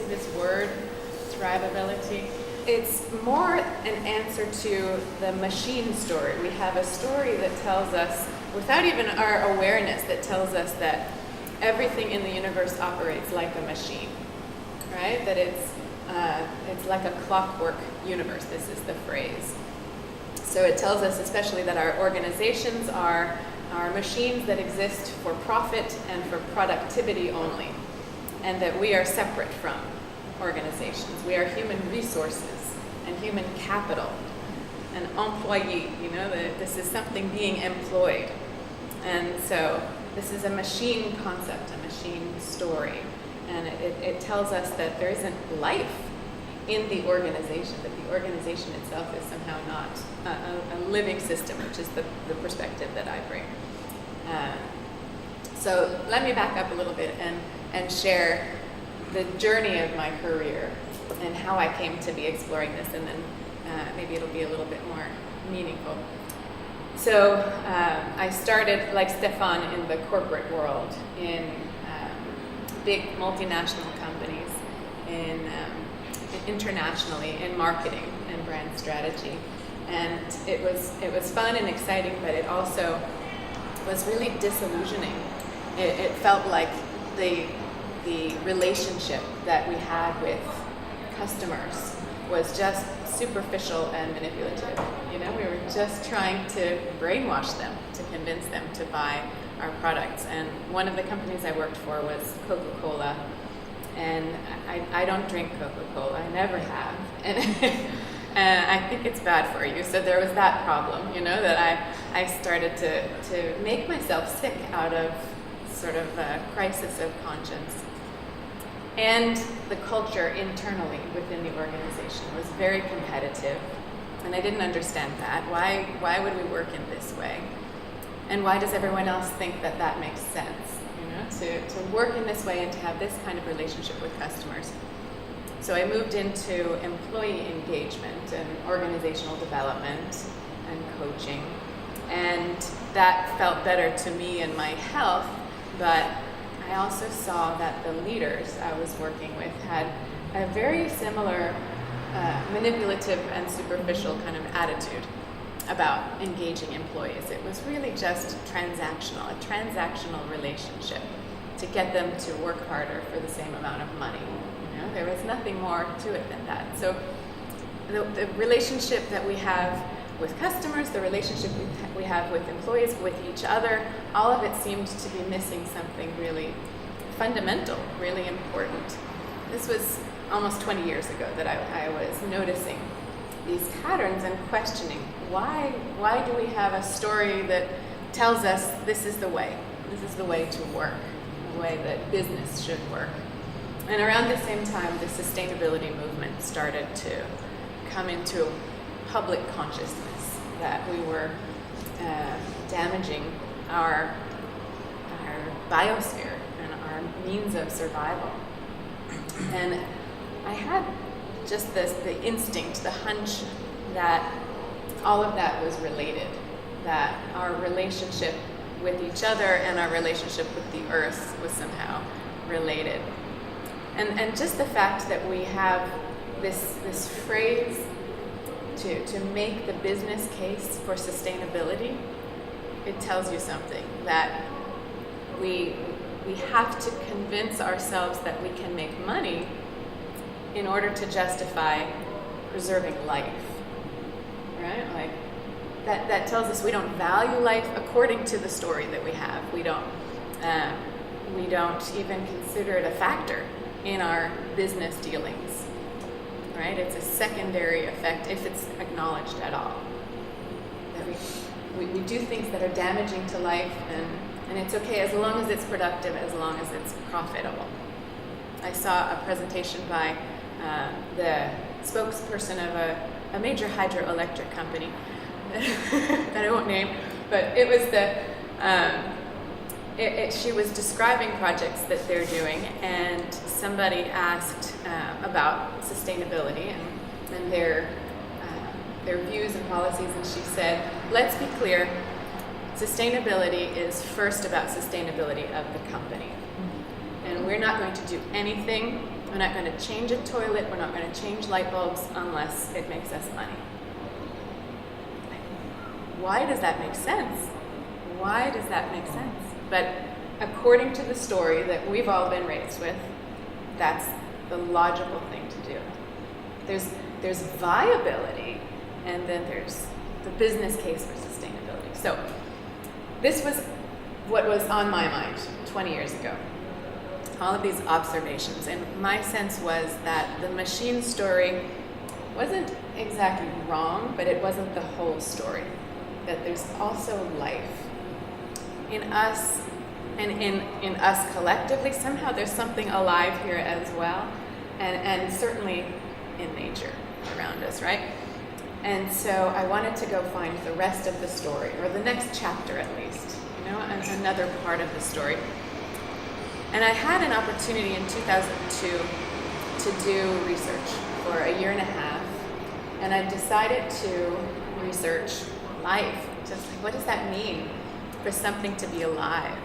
this word, Thrivability. It's more an answer to the machine story. We have a story that tells us, without even our awareness, that tells us that everything in the universe operates like a machine, right? That it's like a clockwork universe. This is the phrase. So it tells us especially that our organizations are machines that exist for profit and for productivity only, and that we are separate from organizations. We are human resources and human capital, an employee, this is something being employed. And so this is a machine concept, a machine story. And it tells us that there isn't life in the organization, that the organization itself is somehow not a living system, which is the perspective that I bring. So let me back up a little bit and share the journey of my career and how I came to be exploring this, and then maybe it'll be a little bit more meaningful. So I started, like Stefan, in the corporate world, in big multinational companies, internationally, in marketing and brand strategy. And it was fun and exciting, but it also was really disillusioning. It felt like the relationship that we had with customers was just superficial and manipulative. We were just trying to brainwash them, to convince them to buy our products. And one of the companies I worked for was Coca-Cola. And I don't drink Coca-Cola, I never have. And I think it's bad for you. So there was that problem, that I started to make myself sick out of sort of a crisis of conscience. And the culture internally within the organization was very competitive, and I didn't understand that. Why would we work in this way? And why does everyone else think that makes sense? To work in this way and to have this kind of relationship with customers. So I moved into employee engagement and organizational development and coaching, and that felt better to me and my health, but I also saw that the leaders I was working with had a very similar manipulative and superficial kind of attitude about engaging employees. It was really just transactional, a transactional relationship to get them to work harder for the same amount of money. There was nothing more to it than that. So the relationship that we have with customers, the relationship we have with employees, with each other, all of it seemed to be missing something really fundamental, really important. This was almost 20 years ago that I was noticing these patterns and questioning, why do we have a story that tells us this is the way to work, the way that business should work. And around the same time, the sustainability movement started to come into public consciousness, that we were damaging our biosphere and our means of survival. And I had just the instinct, the hunch that all of that was related, that our relationship with each other and our relationship with the earth was somehow related. And just the fact that we have this phrase to make the business case for sustainability, it tells you something, that we have to convince ourselves that we can make money in order to justify preserving life, right? Like that tells us we don't value life according to the story that we have. We don't even consider it a factor in our business dealings, right? It's a secondary effect if it's acknowledged at all. That we do things that are damaging to life, and it's okay as long as it's productive, as long as it's profitable. I saw a presentation by the spokesperson of a major hydroelectric company that I won't name, but it was she was describing projects that they're doing, and somebody asked about sustainability and their views and policies, and she said, let's be clear, sustainability is first about sustainability of the company. And we're not going to do anything We're not going to change a toilet. We're not going to change light bulbs unless it makes us money. Why does that make sense? Why does that make sense? But according to the story that we've all been raised with, that's the logical thing to do. There's viability, and then there's the business case for sustainability. So this was what was on my mind 20 years ago. All of these observations, and my sense was that the machine story wasn't exactly wrong, but it wasn't the whole story. That there's also life in us, and in us collectively. Somehow there's something alive here as well, and certainly in nature around us, right? And so I wanted to go find the rest of the story, or the next chapter at least, another part of the story. And I had an opportunity in 2002 to do research for a year and a half, and I decided to research life. Just like, what does that mean for something to be alive?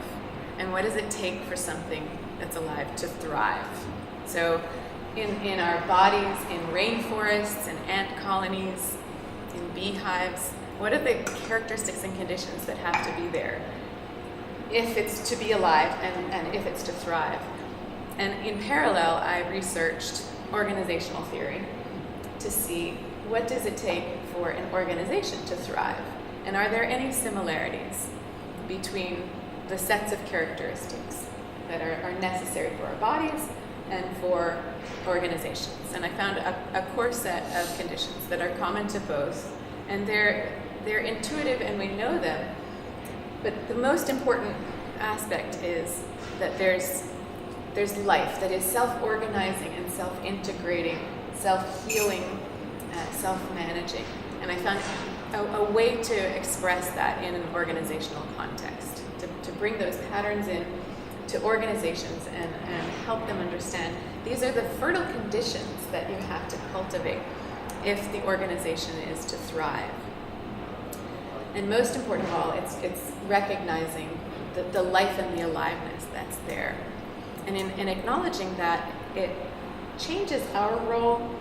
And what does it take for something that's alive to thrive? So in our bodies, in rainforests, in ant colonies, in beehives, what are the characteristics and conditions that have to be there if it's to be alive and if it's to thrive? And in parallel, I researched organizational theory to see what does it take for an organization to thrive, and are there any similarities between the sets of characteristics that are necessary for our bodies and for organizations. And I found a core set of conditions that are common to both, and they're intuitive and we know them, but the most important aspect is that there's life that is self-organizing and self-integrating, self-healing, self-managing. And I found a way to express that in an organizational context, to bring those patterns in to organizations and help them understand these are the fertile conditions that you have to cultivate if the organization is to thrive. And most important of all, it's recognizing the life and the aliveness that's there. And in acknowledging that, it changes our role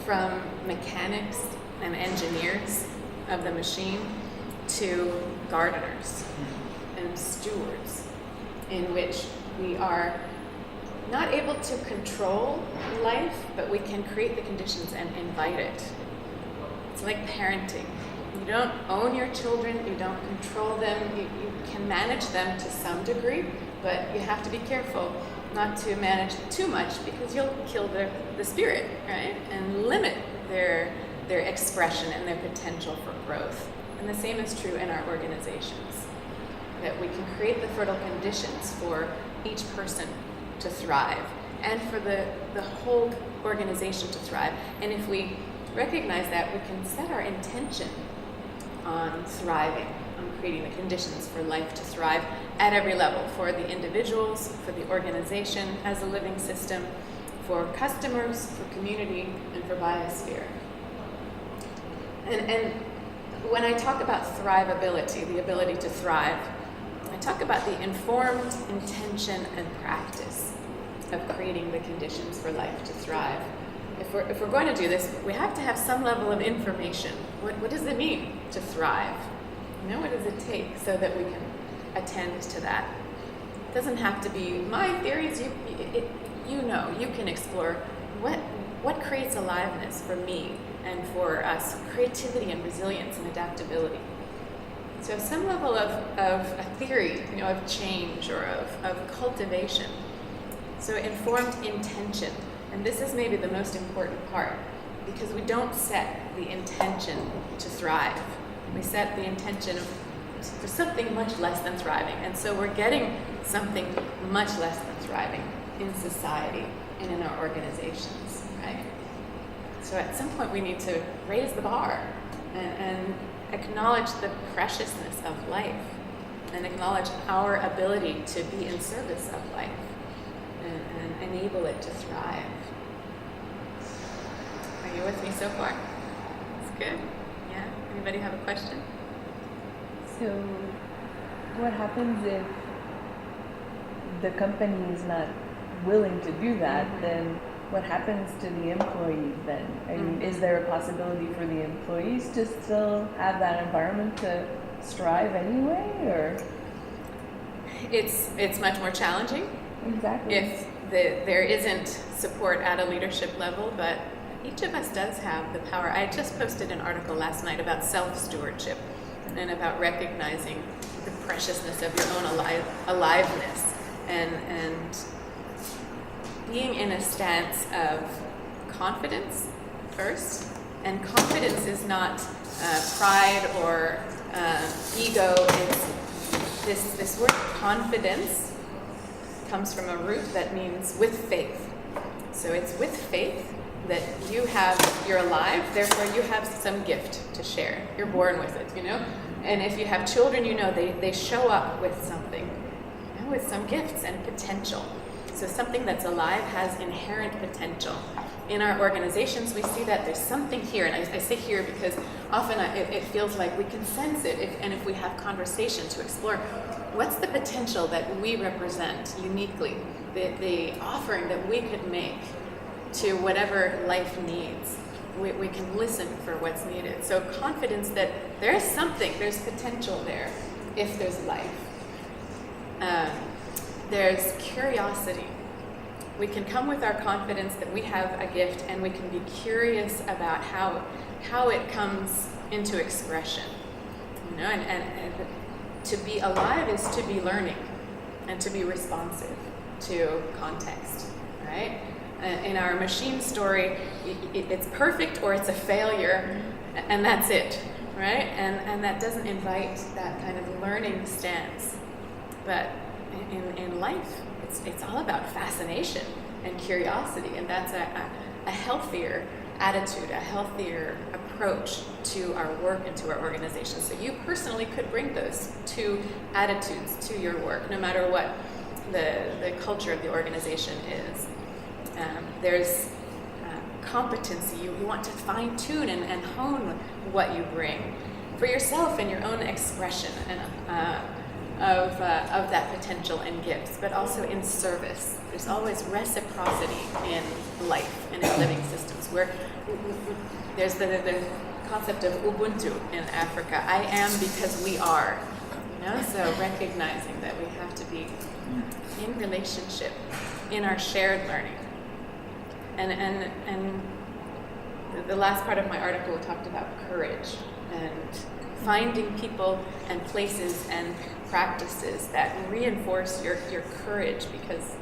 from mechanics and engineers of the machine to gardeners and stewards, in which we are not able to control life, but we can create the conditions and invite it. It's like parenting. You don't own your children, you don't control them, you can manage them to some degree, but you have to be careful not to manage too much, because you'll kill the spirit, right? And limit their expression and their potential for growth. And the same is true in our organizations, that we can create the fertile conditions for each person to thrive and for the whole organization to thrive. And if we recognize that, we can set our intention on thriving, on creating the conditions for life to thrive at every level, for the individuals, for the organization as a living system, for customers, for community, and for biosphere. And when I talk about thrivability, the ability to thrive, I talk about the informed intention and practice of creating the conditions for life to thrive. If we're going to do this, we have to have some level of information. What does it mean to thrive? What does it take so that we can attend to that? It doesn't have to be my theories. You can explore what creates aliveness for me and for us, creativity and resilience and adaptability. So some level of a theory, of change or of cultivation. So informed intention. And this is maybe the most important part, because we don't set the intention to thrive. We set the intention for something much less than thriving. And so we're getting something much less than thriving in society and in our organizations, right? So at some point we need to raise the bar and acknowledge the preciousness of life and acknowledge our ability to be in service of life and enable it to thrive. Are you with me so far? That's good. Yeah? Anybody have a question? So what happens if the company is not willing to do that? Then what happens to the employees then? I mean, is there a possibility for the employees to still have that environment to strive anyway, or? It's much more challenging. Exactly. If there isn't support at a leadership level, but each of us does have the power. I just posted an article last night about self-stewardship and about recognizing the preciousness of your own aliveness and being in a stance of confidence first. And confidence is not pride or ego. It's this word confidence comes from a root that means with faith. So it's with faith that you're alive, therefore you have some gift to share. You're born with it, And if you have children, they show up with something, with some gifts and potential. So something that's alive has inherent potential. In our organizations, we see that there's something here, and I say here because often it feels like we can sense it, if we have conversation to explore what's the potential that we represent uniquely, the offering that we could make to whatever life needs. We can listen for what's needed. So confidence that there is something, there's potential there if there's life. There's curiosity. We can come with our confidence that we have a gift, and we can be curious about how it comes into expression. And to be alive is to be learning and to be responsive to context, right? In our machine story, it's perfect or it's a failure, and that's it, right? And that doesn't invite that kind of learning stance. But in life, it's all about fascination and curiosity, and that's a healthier attitude, a healthier approach to our work and to our organization. So you personally could bring those two attitudes to your work, no matter what the culture of the organization is. There's competency. You want to fine-tune and hone what you bring for yourself and your own expression and of that potential and gifts, but also in service. There's always reciprocity in life and in living systems, where there's the concept of Ubuntu in Africa. I am because we are. So recognizing that we have to be in relationship, in our shared learning. And the last part of my article talked about courage and finding people and places and practices that reinforce your courage, because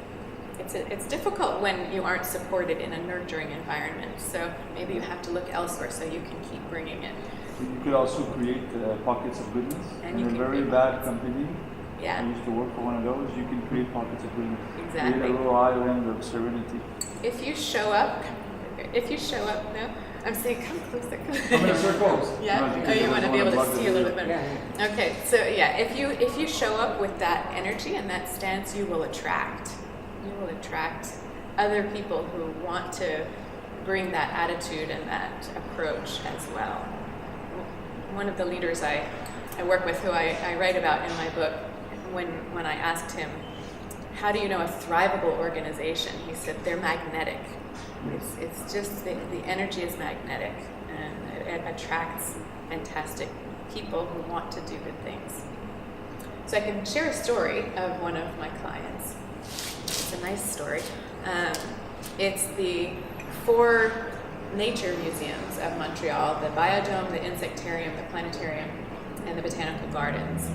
it's difficult when you aren't supported in a nurturing environment. So maybe you have to look elsewhere so you can keep bringing it. You could also create pockets of goodness. And in a very bad company, yeah. I used to work for one of those. You can create pockets of goodness. Exactly. Create a little island of serenity. If you show up, no? I'm saying come closer. Come in circles. Yeah. No, you want to be able to see a little bit better. Yeah. Okay. So yeah, if you show up with that energy and that stance, you will attract other people who want to bring that attitude and that approach as well. One of the leaders I work with, who I write about in my book, when I asked him, how do you know a thrivable organization? He said, they're magnetic. It's just the energy is magnetic, and it attracts fantastic people who want to do good things. So I can share a story of one of my clients. It's a nice story. It's the 4 nature museums of Montreal: the Biodome, the Insectarium, the Planetarium, and the Botanical Gardens.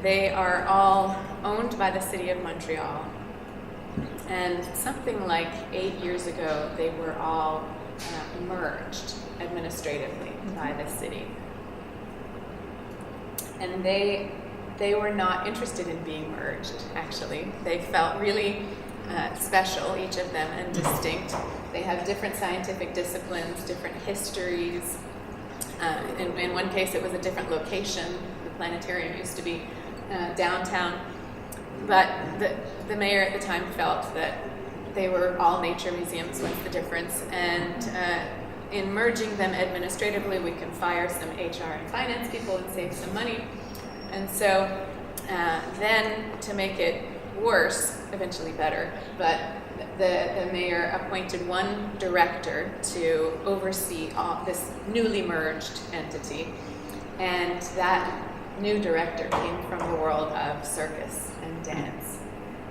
They are all owned by the city of Montreal. And something like 8 years ago, they were all merged administratively by the city. And they were not interested in being merged, actually. They felt really special, each of them, and distinct. They have different scientific disciplines, different histories. In one case, it was a different location. The planetarium used to be downtown. But the mayor at the time felt that they were all nature museums. What's the difference? And in merging them administratively, we can fire some HR and finance people and save some money. And so then, to make it worse, eventually better, but the mayor appointed one director to oversee all this newly merged entity, and that new director came from the world of circus and dance.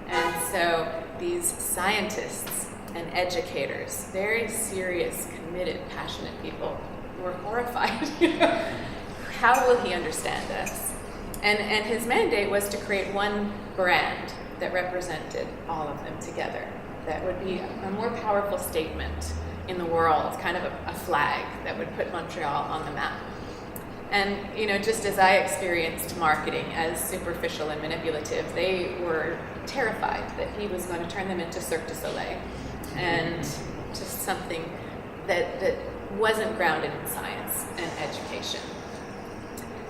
And so these scientists and educators, very serious, committed, passionate people, were horrified. How will he understand us? And his mandate was to create one brand that represented all of them together, that would be a more powerful statement in the world, kind of a flag that would put Montreal on the map. And just as I experienced marketing as superficial and manipulative, they were terrified that he was going to turn them into Cirque du Soleil and just something that wasn't grounded in science and education.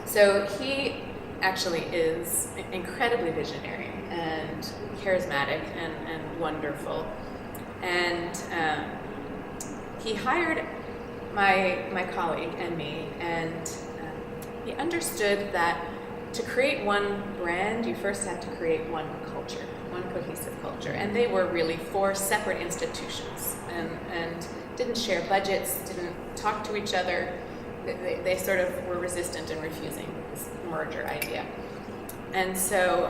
So he actually is incredibly visionary and charismatic and wonderful. And he hired my colleague and me, and he understood that to create one brand, you first have to create one culture, one cohesive culture. And they were really 4 separate institutions and didn't share budgets, didn't talk to each other. They sort of were resistant and refusing this merger idea. And so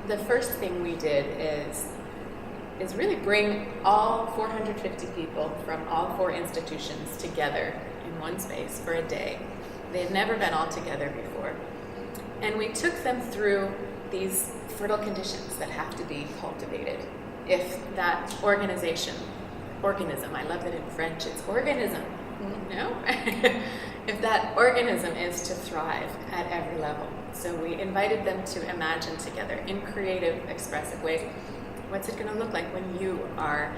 the first thing we did is really bring all 450 people from all 4 institutions together in one space for a day. They had never been all together before. And we took them through these fertile conditions that have to be cultivated if that organism, I love that in French, it's organism, if that organism is to thrive at every level. So we invited them to imagine together in creative, expressive ways, what's it going to look like when you are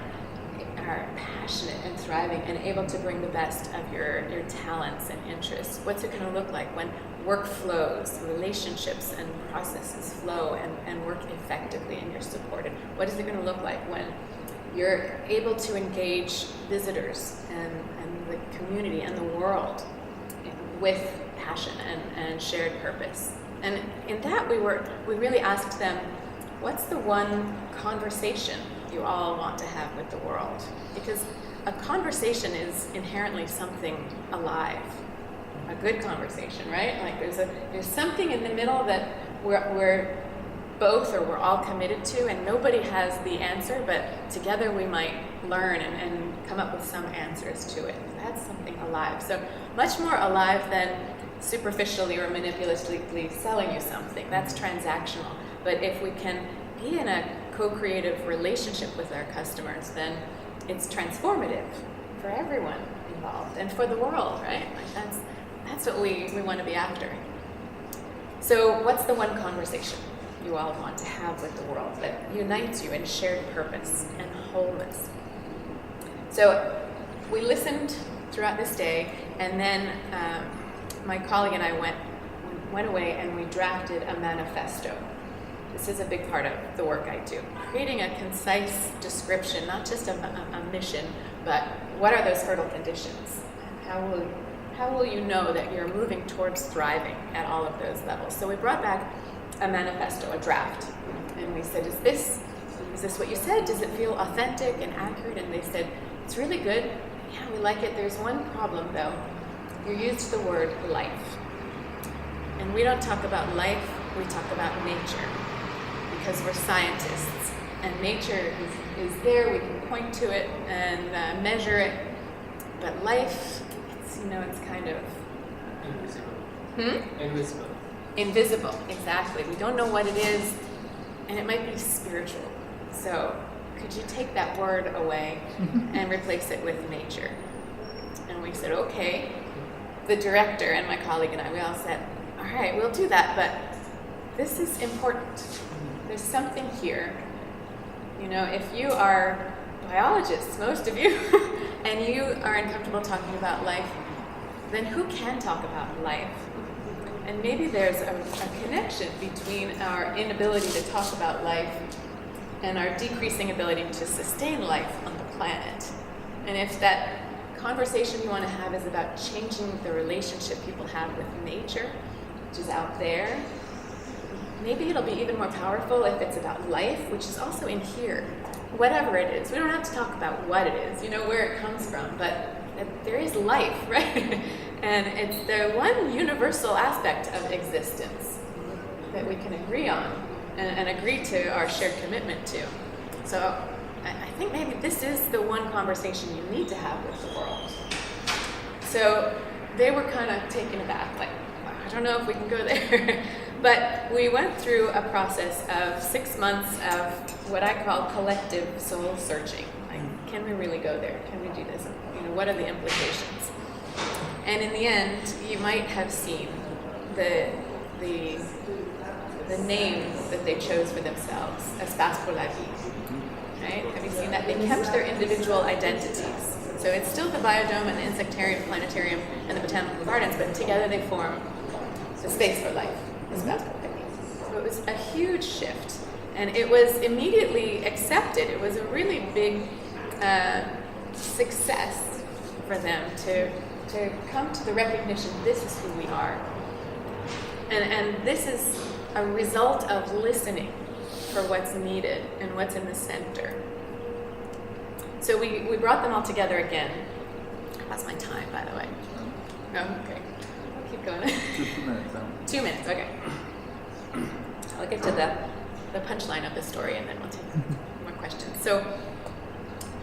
passionate and thriving and able to bring the best of your talents and interests? What's it going to look like when work flows, relationships and processes flow and work effectively and you're supported? What is it going to look like when you're able to engage visitors and the community and the world with passion and shared purpose? And in that we really asked them, what's the one conversation you all want to have with the world? Because a conversation is inherently something alive, a good conversation, right? Like there's something in the middle that we're both or we're all committed to, and nobody has the answer, but together we might learn and come up with some answers to it. That's something alive. So much more alive than superficially or manipulatively selling you something. That's transactional. But if we can be in a co-creative relationship with our customers, then it's transformative for everyone involved and for the world, right? Like that's what we want to be after. So what's the one conversation you all want to have with the world that unites you in shared purpose and wholeness? So we listened throughout this day, and then my colleague and I went away and we drafted a manifesto. This is a big part of the work I do. Creating a concise description, not just a mission, but what are those fertile conditions? How will you know that you're moving towards thriving at all of those levels? So we brought back a manifesto, a draft, and we said, is this what you said? Does it feel authentic and accurate? And they said, it's really good. Yeah, we like it. There's one problem though. You used the word life. And we don't talk about life, we talk about nature, because we're scientists. And nature is there, we can point to it and measure it. But life, it's kind of... Invisible. Invisible, exactly. We don't know what it is, and it might be spiritual. So could you take that word away and replace it with nature? And we said, okay. The director and my colleague and I, we all said, all right, we'll do that, but this is important. There's something here. If you are biologists, most of you, and you are uncomfortable talking about life, then who can talk about life? And maybe there's a connection between our inability to talk about life and our decreasing ability to sustain life on the planet. And if that conversation you want to have is about changing the relationship people have with nature, which is out there, maybe it'll be even more powerful if it's about life, which is also in here. Whatever it is, we don't have to talk about what it is, where it comes from, but there is life, right? And it's the one universal aspect of existence that we can agree on and agree to our shared commitment to. So I think maybe this is the one conversation you need to have with the world. So they were kind of taken aback, like, I don't know if we can go there. But we went through a process of 6 months of what I call collective soul searching. Like, can we really go there? Can we do this? What are the implications? And in the end, you might have seen the name that they chose for themselves, Espace pour la vie. Right? Have you seen that? They kept their individual identities. So it's still the biodome and the insectarium, planetarium, and the botanical gardens, but together they form the space for life. So it was a huge shift, and it was immediately accepted. It was a really big success for them to come to the recognition, this is who we are. And this is a result of listening for what's needed and what's in the center. So we brought them all together again. That's my time, by the way. No? Okay. I'll keep going. 2 minutes. 2 minutes, okay. I'll get to the punchline of the story and then we'll take more questions. So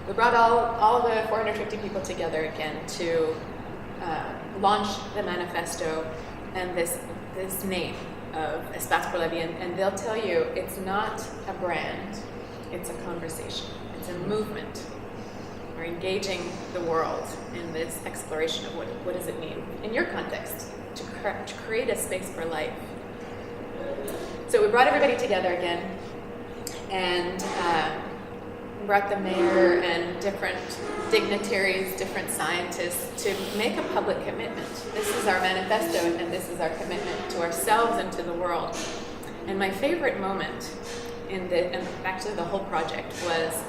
we brought all the 450 people together again to launch the manifesto and this name of Espace pour la vie, and they'll tell you it's not a brand, it's a conversation, it's a movement. We're engaging the world in this exploration of what does it mean in your context to create a space for life. So we brought everybody together again, and brought the mayor and different dignitaries, different scientists to make a public commitment. This is our manifesto, and this is our commitment to ourselves and to the world. And my favorite moment and actually the whole project was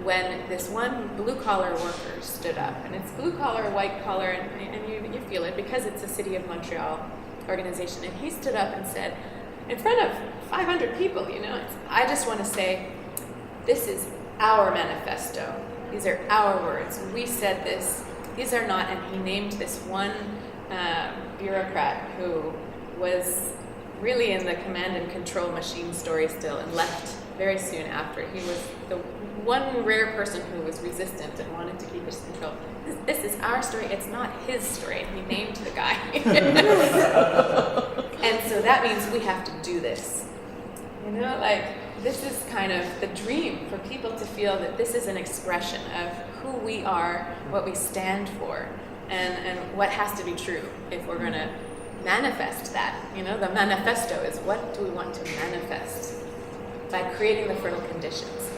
when this one blue-collar worker stood up. And it's blue-collar, white-collar, and you feel it because it's a City of Montreal organization. And he stood up and said, in front of 500 people, I just want to say, this is our manifesto. These are our words. We said this. These are not, and he named this one bureaucrat who was really in the command and control machine story still and left very soon after. He was the one rare person who was resistant and wanted to keep his control. This is our story. It's not his story. And he named the guy. And so that means we have to do this. This is kind of the dream for people to feel that this is an expression of who we are, what we stand for, and what has to be true if we're going to manifest that. The manifesto is what do we want to manifest by creating the fertile conditions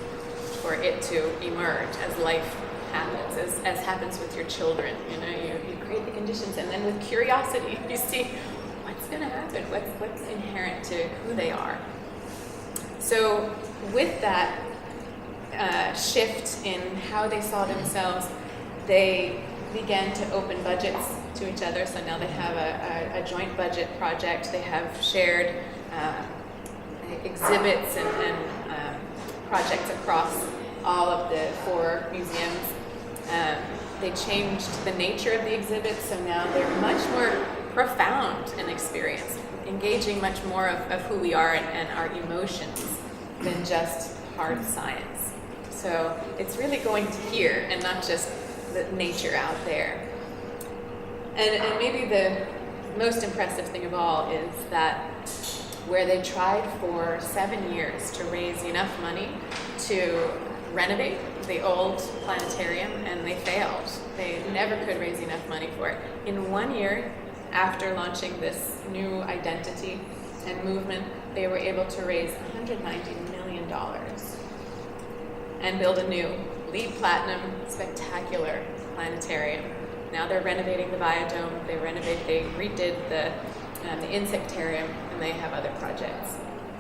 for it to emerge as life happens, as happens with your children. You create the conditions, and then with curiosity, you see what's going to happen, what's inherent to who they are. So with that shift in how they saw themselves, they began to open budgets to each other. So now they have a joint budget project. They have shared exhibits and projects across all of the 4 museums. They changed the nature of the exhibits, so now they're much more profound in experience, engaging much more of who we are and our emotions than just hard science. So it's really going to here and not just the nature out there. And maybe the most impressive thing of all is that where they tried for 7 years to raise enough money to renovate the old planetarium, and they failed. They never could raise enough money for it. In 1 year, after launching this new identity and movement, they were able to raise $190 million and build a new LEED Platinum, spectacular planetarium. Now they're renovating the biodome, they redid the insectarium, and they have other projects.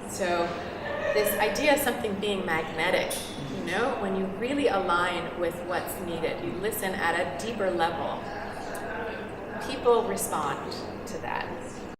So this idea of something being magnetic, when you really align with what's needed, you listen at a deeper level, people respond.